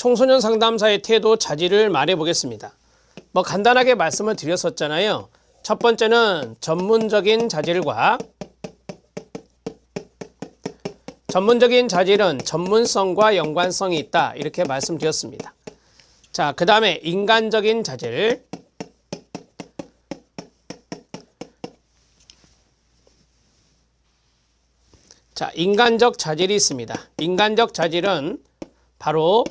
청소년 상담사의 태도, 자질을 말해 보겠습니다. 간단하게 말씀을 드렸었잖아요. 첫 번째는 전문적인 자질과 전문적인 자질은 전문성과 연관성이 있다. 이렇게 말씀드렸습니다. 자, 그 다음에 인간적인 자질. 자, 인간적 자질이 있습니다. 인간적 자질은 바로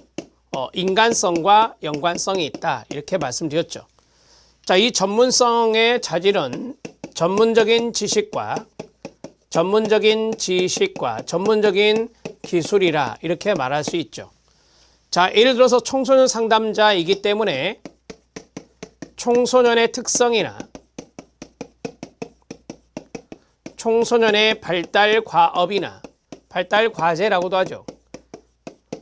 인간성과 연관성이 있다. 이렇게 말씀드렸죠. 자, 이 전문성의 자질은 전문적인 지식과 전문적인 기술이라 이렇게 말할 수 있죠. 자, 예를 들어서 청소년 상담자이기 때문에 청소년의 특성이나 청소년의 발달 과업이나 발달 과제라고도 하죠.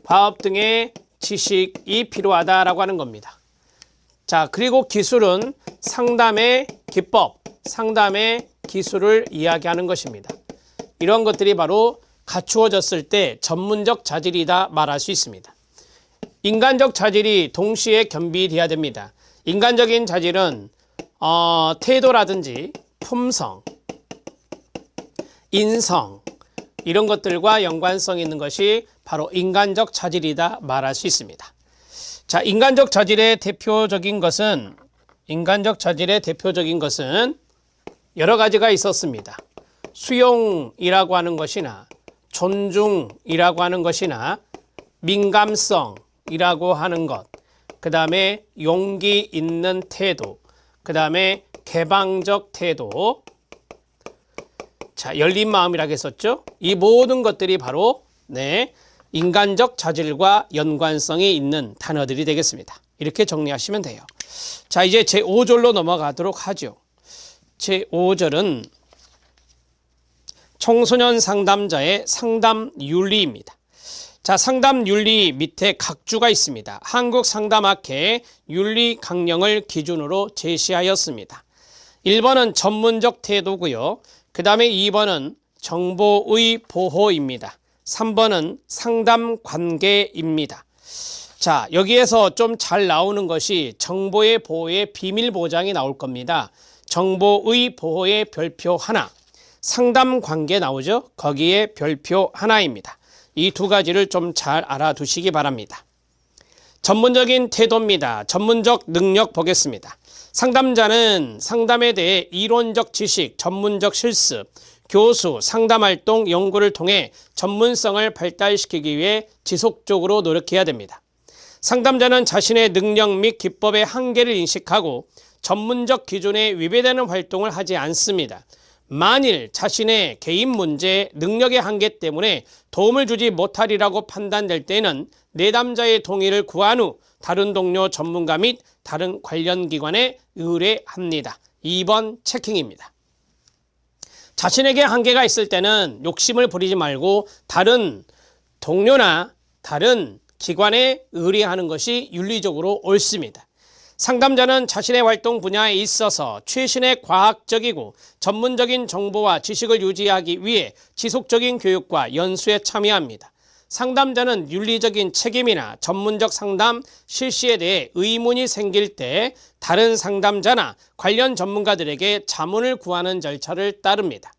과업 등의 지식이 필요하다라고 하는 겁니다. 자, 그리고 기술은 상담의 기법, 상담의 기술을 이야기하는 것입니다. 이런 것들이 바로 갖추어졌을 때 전문적 자질이다 말할 수 있습니다. 인간적 자질이 동시에 겸비돼야 됩니다. 인간적인 자질은 태도라든지 품성, 인성 이런 것들과 연관성 있는 것이 바로 인간적 자질이다 말할 수 있습니다. 자, 인간적 자질의 대표적인 것은 여러 가지가 있었습니다. 수용이라고 하는 것이나 존중이라고 하는 것이나 민감성이라고 하는 것, 그 다음에 용기 있는 태도, 그 다음에 개방적 태도, 자, 열린 마음이라고 했었죠. 이 모든 것들이 바로 인간적 자질과 연관성이 있는 단어들이 되겠습니다. 이렇게 정리하시면 돼요. 자, 이제 제5절로 넘어가도록 하죠. 제5절은 청소년 상담자의 상담 윤리입니다. 자, 상담 윤리 밑에 각주가 있습니다. 한국상담학회 윤리 강령을 기준으로 제시하였습니다. 1번은 전문적 태도고요. 그 다음에 2번은 정보의 보호입니다. 3번은 상담 관계입니다. 자, 여기에서 좀 잘 나오는 것이 정보의 보호의 비밀 보장이 나올 겁니다. 정보의 보호의 별표 하나, 상담 관계 나오죠? 거기에 별표 하나입니다. 이 두 가지를 좀 잘 알아두시기 바랍니다. 전문적인 태도입니다. 전문적 능력 보겠습니다. 상담자는 상담에 대해 이론적 지식, 전문적 실습, 교수, 상담활동, 연구를 통해 전문성을 발달시키기 위해 지속적으로 노력해야 됩니다. 상담자는 자신의 능력 및 기법의 한계를 인식하고 전문적 기준에 위배되는 활동을 하지 않습니다. 만일 자신의 개인 문제, 능력의 한계 때문에 도움을 주지 못하리라고 판단될 때는 내담자의 동의를 구한 후 다른 동료 전문가 및 다른 관련 기관에 의뢰합니다. 2번 체킹입니다. 자신에게 한계가 있을 때는 욕심을 부리지 말고 다른 동료나 다른 기관에 의뢰하는 것이 윤리적으로 옳습니다. 상담자는 자신의 활동 분야에 있어서 최신의 과학적이고 전문적인 정보와 지식을 유지하기 위해 지속적인 교육과 연수에 참여합니다. 상담자는 윤리적인 책임이나 전문적 상담 실시에 대해 의문이 생길 때 다른 상담자나 관련 전문가들에게 자문을 구하는 절차를 따릅니다.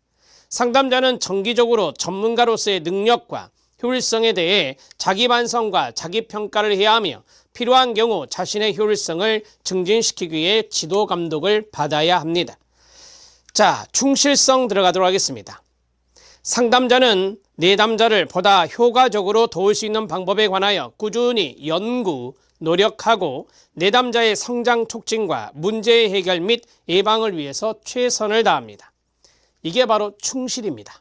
상담자는 정기적으로 전문가로서의 능력과 효율성에 대해 자기 반성과 자기 평가를 해야 하며 필요한 경우 자신의 효율성을 증진시키기 위해 지도 감독을 받아야 합니다. 자, 충실성 들어가도록 하겠습니다. 상담자는 내담자를 보다 효과적으로 도울 수 있는 방법에 관하여 꾸준히 연구, 노력하고 내담자의 성장 촉진과 문제 해결 및 예방을 위해서 최선을 다합니다. 이게 바로 충실입니다.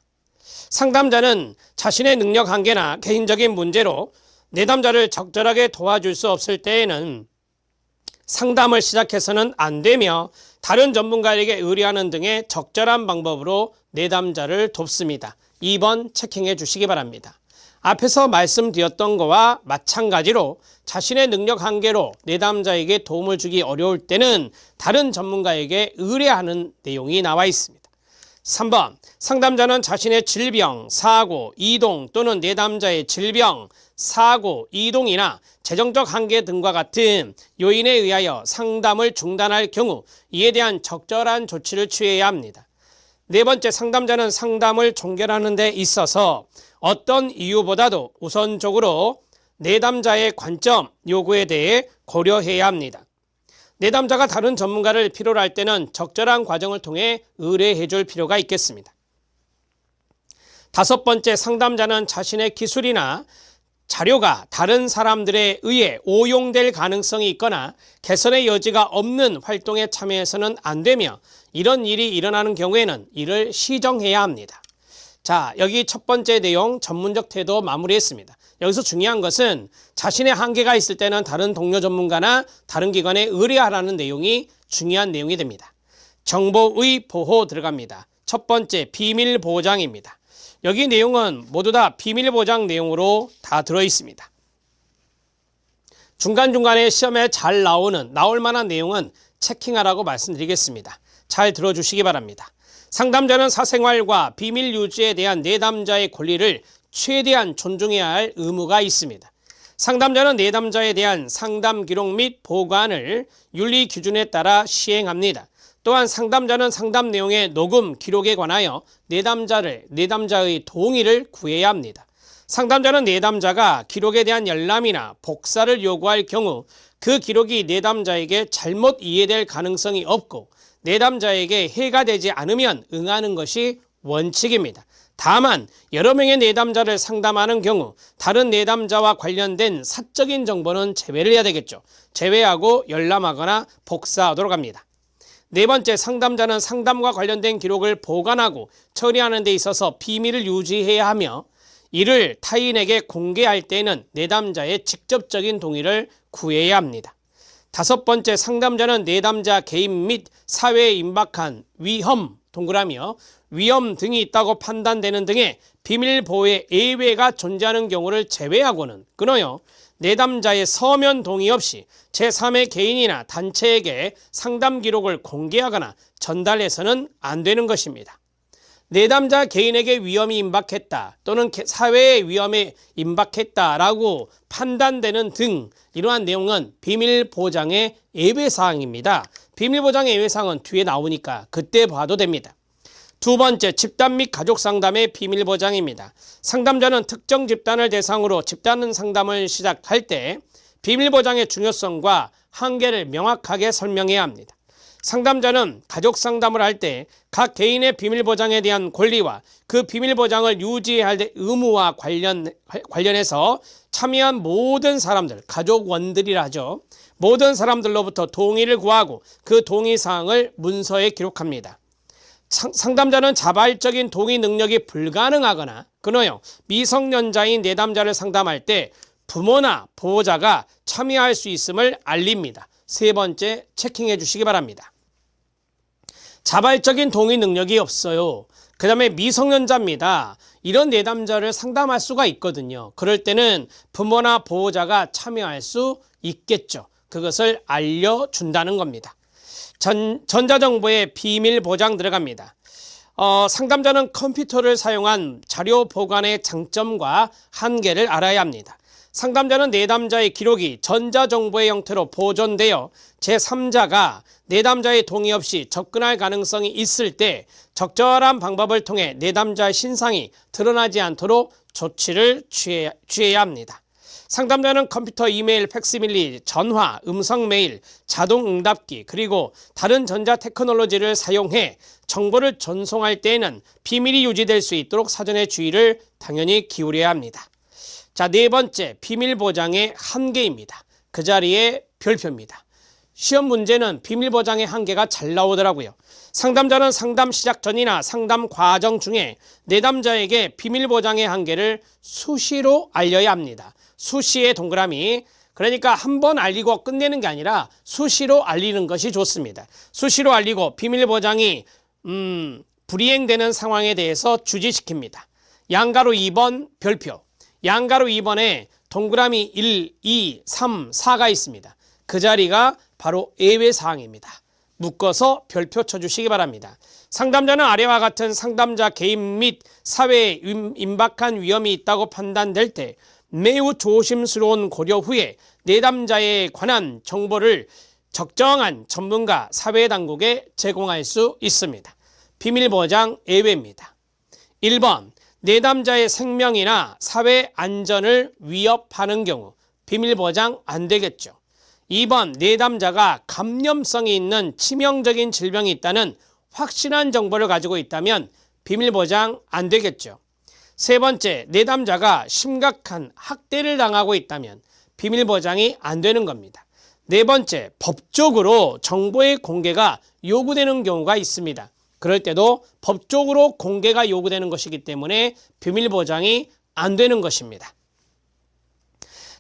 상담자는 자신의 능력 한계나 개인적인 문제로 내담자를 적절하게 도와줄 수 없을 때에는 상담을 시작해서는 안 되며 다른 전문가에게 의뢰하는 등의 적절한 방법으로 내담자를 돕습니다. 2번 체킹해 주시기 바랍니다. 앞에서 말씀드렸던 거와 마찬가지로 자신의 능력 한계로 내담자에게 도움을 주기 어려울 때는 다른 전문가에게 의뢰하는 내용이 나와 있습니다. 3번, 상담자는 자신의 질병, 사고, 이동 또는 내담자의 질병, 사고, 이동이나 재정적 한계 등과 같은 요인에 의하여 상담을 중단할 경우 이에 대한 적절한 조치를 취해야 합니다. 네 번째, 상담자는 상담을 종결하는 데 있어서 어떤 이유보다도 우선적으로 내담자의 관점, 요구에 대해 고려해야 합니다. 내담자가 다른 전문가를 필요로 할 때는 적절한 과정을 통해 의뢰해 줄 필요가 있겠습니다. 다섯 번째, 상담자는 자신의 기술이나 자료가 다른 사람들에 의해 오용될 가능성이 있거나 개선의 여지가 없는 활동에 참여해서는 안 되며 이런 일이 일어나는 경우에는 이를 시정해야 합니다. 자, 여기 첫 번째 내용 전문적 태도 마무리했습니다. 여기서 중요한 것은 자신의 한계가 있을 때는 다른 동료 전문가나 다른 기관에 의뢰하라는 내용이 중요한 내용이 됩니다. 정보의 보호 들어갑니다. 첫 번째, 비밀 보장입니다. 여기 내용은 모두 다 비밀 보장 내용으로 다 들어 있습니다. 중간중간에 시험에 잘 나올 만한 내용은 체킹하라고 말씀드리겠습니다. 잘 들어주시기 바랍니다. 상담자는 사생활과 비밀 유지에 대한 내담자의 권리를 최대한 존중해야 할 의무가 있습니다. 상담자는 내담자에 대한 상담 기록 및 보관을 윤리 기준에 따라 시행합니다. 또한 상담자는 상담 내용의 녹음 기록에 관하여 내담자의 동의를 구해야 합니다. 상담자는 내담자가 기록에 대한 열람이나 복사를 요구할 경우 그 기록이 내담자에게 잘못 이해될 가능성이 없고 내담자에게 해가 되지 않으면 응하는 것이 원칙입니다. 다만 여러 명의 내담자를 상담하는 경우 다른 내담자와 관련된 사적인 정보는 제외를 해야 되겠죠. 제외하고 열람하거나 복사하도록 합니다. 네 번째, 상담자는 상담과 관련된 기록을 보관하고 처리하는 데 있어서 비밀을 유지해야 하며 이를 타인에게 공개할 때에는 내담자의 직접적인 동의를 구해야 합니다. 다섯 번째, 상담자는 내담자 개인 및 사회에 임박한 위험, 동그라미요, 위험 등이 있다고 판단되는 등의 비밀 보호의 예외가 존재하는 경우를 제외하고는 끊어요. 내담자의 서면 동의 없이 제3의 개인이나 단체에게 상담 기록을 공개하거나 전달해서는 안 되는 것입니다. 내담자 개인에게 위험이 임박했다 또는 사회의 위험에 임박했다라고 판단되는 등 이러한 내용은 비밀보장의 예외사항입니다. 비밀보장의 예외사항은 뒤에 나오니까 그때 봐도 됩니다. 두 번째, 집단 및 가족 상담의 비밀보장입니다. 상담자는 특정 집단을 대상으로 집단 상담을 시작할 때 비밀보장의 중요성과 한계를 명확하게 설명해야 합니다. 상담자는 가족 상담을 할 때 각 개인의 비밀보장에 대한 권리와 그 비밀보장을 유지해야 할 의무와 관련해서 참여한 모든 사람들, 가족원들이라 하죠. 모든 사람들로부터 동의를 구하고 그 동의사항을 문서에 기록합니다. 상담자는 자발적인 동의 능력이 불가능하거나 끊어요. 미성년자인 내담자를 상담할 때 부모나 보호자가 참여할 수 있음을 알립니다. 세 번째, 체킹해 주시기 바랍니다. 자발적인 동의 능력이 없어요. 그 다음에 미성년자입니다. 이런 내담자를 상담할 수가 있거든요. 그럴 때는 부모나 보호자가 참여할 수 있겠죠. 그것을 알려준다는 겁니다. 전자정보의 비밀 보장 들어갑니다. 상담자는 컴퓨터를 사용한 자료 보관의 장점과 한계를 알아야 합니다. 상담자는 내담자의 기록이 전자정보의 형태로 보존되어 제3자가 내담자의 동의 없이 접근할 가능성이 있을 때 적절한 방법을 통해 내담자의 신상이 드러나지 않도록 조치를 취해야 합니다. 상담자는 컴퓨터, 이메일, 팩스밀리, 전화, 음성 메일, 자동 응답기 그리고 다른 전자 테크놀로지를 사용해 정보를 전송할 때에는 비밀이 유지될 수 있도록 사전의 주의를 당연히 기울여야 합니다. 자, 네 번째, 비밀 보장의 한계입니다. 그 자리에 별표입니다. 시험 문제는 비밀 보장의 한계가 잘 나오더라고요. 상담자는 상담 시작 전이나 상담 과정 중에 내담자에게 비밀 보장의 한계를 수시로 알려야 합니다. 수시의 동그라미. 그러니까 한 번 알리고 끝내는 게 아니라 수시로 알리는 것이 좋습니다. 수시로 알리고 비밀 보장이 불이행되는 상황에 대해서 주지시킵니다. 양가로 2번 별표. 양가로 2번에 동그라미 1, 2, 3, 4가 있습니다. 그 자리가 바로 예외사항입니다. 묶어서 별표 쳐주시기 바랍니다. 상담자는 아래와 같은 상담자 개인 및 사회에 임박한 위험이 있다고 판단될 때 매우 조심스러운 고려 후에 내담자에 관한 정보를 적정한 전문가 사회당국에 제공할 수 있습니다. 비밀보장 예외입니다. 1번, 내담자의 생명이나 사회 안전을 위협하는 경우 비밀보장 안 되겠죠. 2번, 내담자가 감염성이 있는 치명적인 질병이 있다는 확실한 정보를 가지고 있다면 비밀보장 안 되겠죠. 세 번째, 내담자가 심각한 학대를 당하고 있다면 비밀보장이 안 되는 겁니다. 네 번째, 법적으로 정보의 공개가 요구되는 경우가 있습니다. 그럴 때도 법적으로 공개가 요구되는 것이기 때문에 비밀보장이 안 되는 것입니다.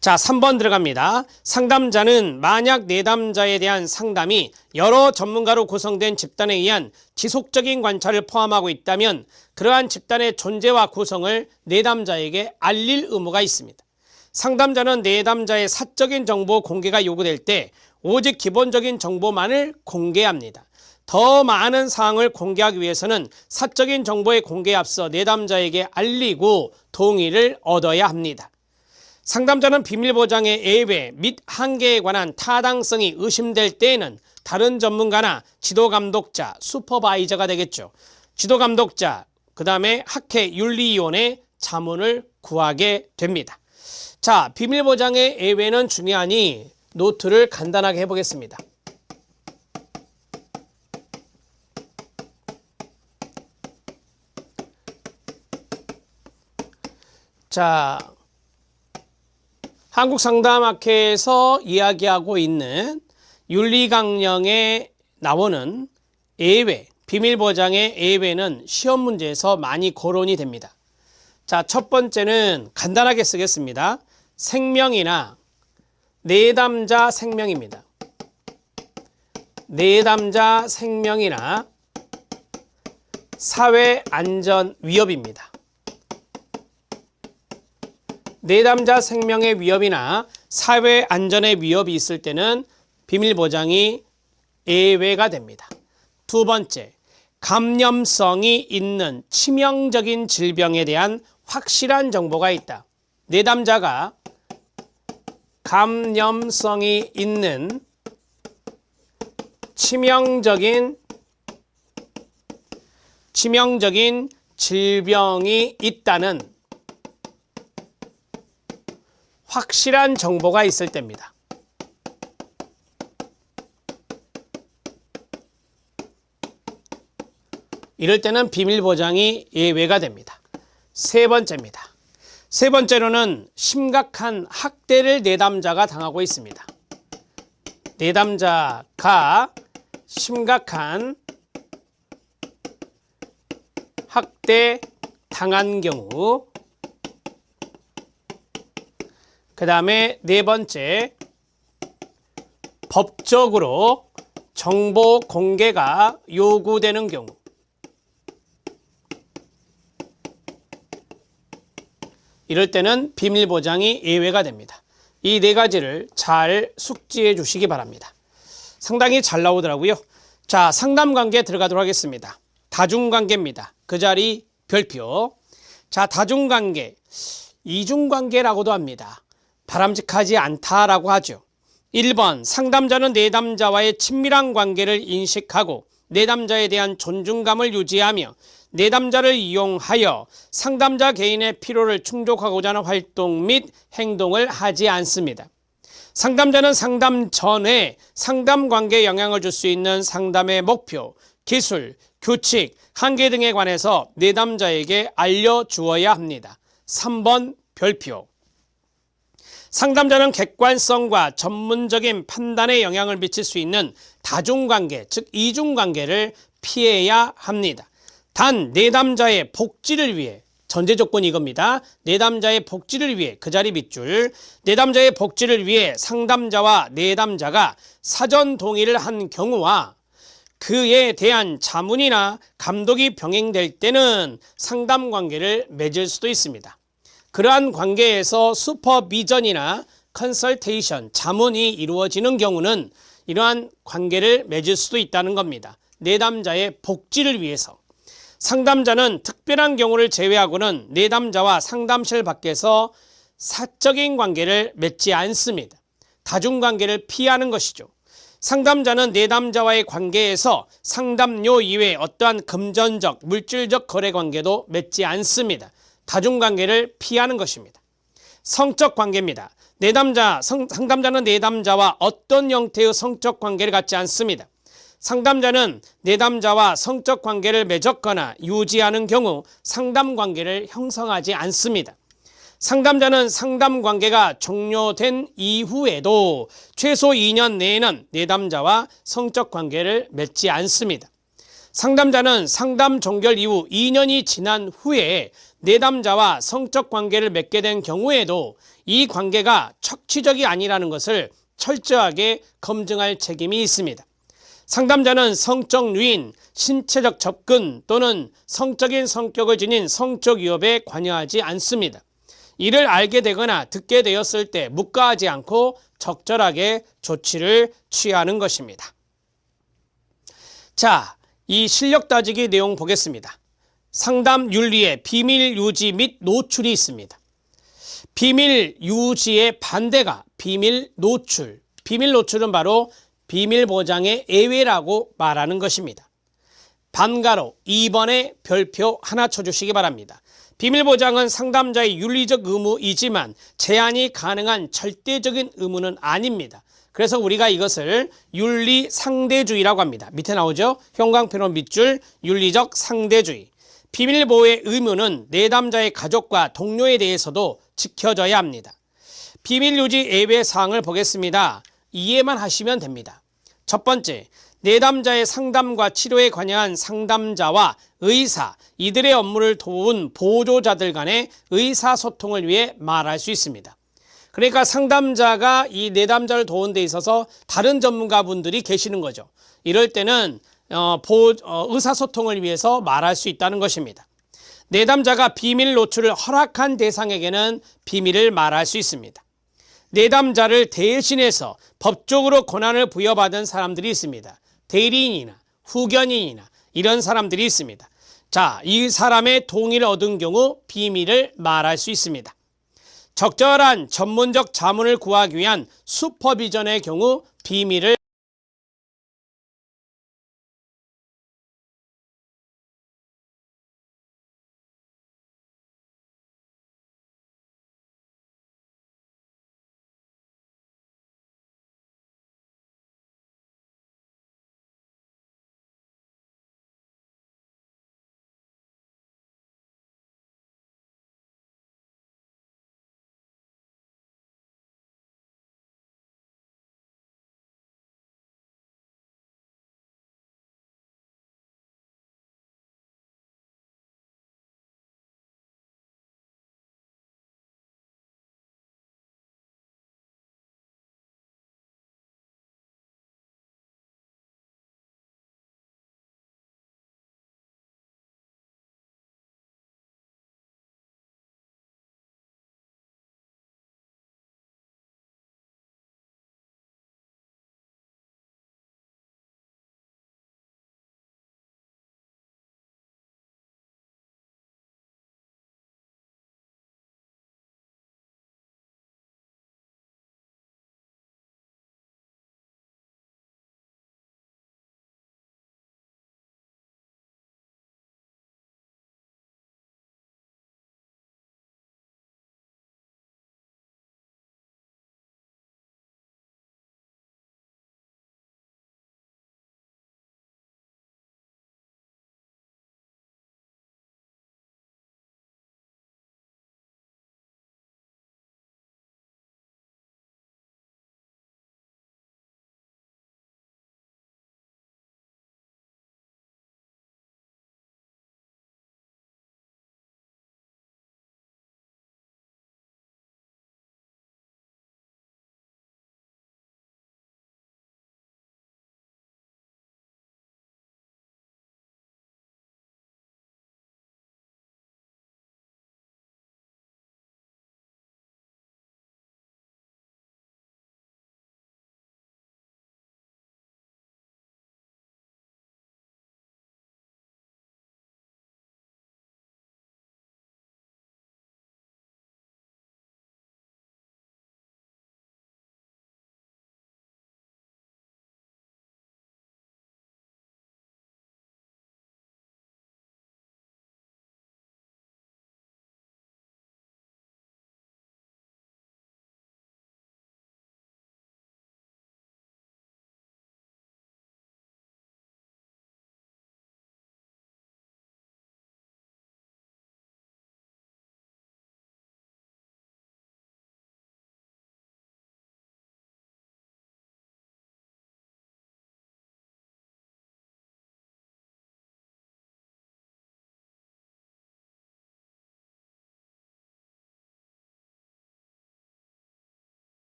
자, 3번 들어갑니다. 상담자는 만약 내담자에 대한 상담이 여러 전문가로 구성된 집단에 의한 지속적인 관찰을 포함하고 있다면 그러한 집단의 존재와 구성을 내담자에게 알릴 의무가 있습니다. 상담자는 내담자의 사적인 정보 공개가 요구될 때 오직 기본적인 정보만을 공개합니다. 더 많은 사항을 공개하기 위해서는 사적인 정보의 공개에 앞서 내담자에게 알리고 동의를 얻어야 합니다. 상담자는 비밀보장의 예외 및 한계에 관한 타당성이 의심될 때에는 다른 전문가나 지도감독자, 슈퍼바이저가 되겠죠. 지도감독자, 그 다음에 학회윤리위원회 자문을 구하게 됩니다. 자, 비밀보장의 예외는 중요하니 노트를 간단하게 해보겠습니다. 자, 한국상담학회에서 이야기하고 있는 윤리강령에 나오는 예외, 비밀보장의 예외는 시험 문제에서 많이 거론이 됩니다. 자, 첫 번째는 간단하게 쓰겠습니다. 생명이나 내담자 생명입니다. 내담자 생명이나 사회안전 위협입니다. 내담자 생명의 위협이나 사회안전의 위협이 있을 때는 비밀보장이 예외가 됩니다. 두 번째, 감염성이 있는 치명적인 질병에 대한 확실한 정보가 있다. 내담자가 감염성이 있는 치명적인 질병이 있다는 확실한 정보가 있을 때입니다. 이럴 때는 비밀보장이 예외가 됩니다. 세 번째입니다. 세 번째로는 심각한 학대를 내담자가 당하고 있습니다. 내담자가 심각한 학대 당한 경우, 그 다음에 네 번째, 법적으로 정보 공개가 요구되는 경우, 이럴 때는 비밀보장이 예외가 됩니다. 이 네 가지를 잘 숙지해 주시기 바랍니다. 상당히 잘 나오더라고요. 자, 상담관계 들어가도록 하겠습니다. 다중관계입니다. 그 자리 별표. 자, 다중관계, 이중관계라고도 합니다. 바람직하지 않다라고 하죠. 1번, 상담자는 내담자와의 친밀한 관계를 인식하고 내담자에 대한 존중감을 유지하며 내담자를 이용하여 상담자 개인의 필요를 충족하고자 하는 활동 및 행동을 하지 않습니다. 상담자는 상담 전에 상담 관계에 영향을 줄 수 있는 상담의 목표, 기술, 규칙, 한계 등에 관해서 내담자에게 알려주어야 합니다. 3번 별표. 상담자는 객관성과 전문적인 판단에 영향을 미칠 수 있는 다중관계, 즉 이중관계를 피해야 합니다. 단 내담자의 복지를 위해, 전제조건이 이겁니다. 내담자의 복지를 위해, 그 자리 밑줄, 내담자의 복지를 위해 상담자와 내담자가 사전 동의를 한 경우와 그에 대한 자문이나 감독이 병행될 때는 상담관계를 맺을 수도 있습니다. 그러한 관계에서 슈퍼비전이나 컨설테이션, 자문이 이루어지는 경우는 이러한 관계를 맺을 수도 있다는 겁니다. 내담자의 복지를 위해서. 상담자는 특별한 경우를 제외하고는 내담자와 상담실 밖에서 사적인 관계를 맺지 않습니다. 다중관계를 피하는 것이죠. 상담자는 내담자와의 관계에서 상담료 이외에 어떠한 금전적, 물질적 거래관계도 맺지 않습니다. 다중관계를 피하는 것입니다. 성적 관계입니다. 상담자는 내담자와 어떤 형태의 성적 관계를 갖지 않습니다. 상담자는 내담자와 성적 관계를 맺었거나 유지하는 경우 상담 관계를 형성하지 않습니다. 상담자는 상담 관계가 종료된 이후에도 최소 2년 내에는 내담자와 성적 관계를 맺지 않습니다. 상담자는 상담 종결 이후 2년이 지난 후에 내담자와 성적 관계를 맺게 된 경우에도 이 관계가 척취적이 아니라는 것을 철저하게 검증할 책임이 있습니다. 상담자는 성적 유인, 신체적 접근 또는 성적인 성격을 지닌 성적 위협에 관여하지 않습니다. 이를 알게 되거나 듣게 되었을 때 묵과하지 않고 적절하게 조치를 취하는 것입니다. 자, 이 실력 따지기 내용 보겠습니다. 상담 윤리에 비밀 유지 및 노출이 있습니다. 비밀 유지의 반대가 비밀 노출. 비밀 노출은 바로 비밀 보장의 예외라고 말하는 것입니다. 반가로 2번에 별표 하나 쳐주시기 바랍니다. 비밀 보장은 상담자의 윤리적 의무이지만 제한이 가능한 절대적인 의무는 아닙니다. 그래서 우리가 이것을 윤리 상대주의라고 합니다. 밑에 나오죠? 형광펜으로 밑줄 윤리적 상대주의. 비밀 보호의 의무는 내담자의 가족과 동료에 대해서도 지켜져야 합니다. 비밀 유지 예외 사항을 보겠습니다. 이해만 하시면 됩니다. 첫 번째, 내담자의 상담과 치료에 관여한 상담자와 의사, 이들의 업무를 도운 보조자들 간의 의사소통을 위해 말할 수 있습니다. 그러니까 상담자가 이 내담자를 도우는 데 있어서 다른 전문가분들이 계시는 거죠. 이럴 때는 의사소통을 위해서 말할 수 있다는 것입니다. 내담자가 비밀 노출을 허락한 대상에게는 비밀을 말할 수 있습니다. 내담자를 대신해서 법적으로 권한을 부여받은 사람들이 있습니다. 대리인이나 후견인이나 이런 사람들이 있습니다. 자, 이 사람의 동의를 얻은 경우 비밀을 말할 수 있습니다. 적절한 전문적 자문을 구하기 위한 슈퍼비전의 경우 비밀을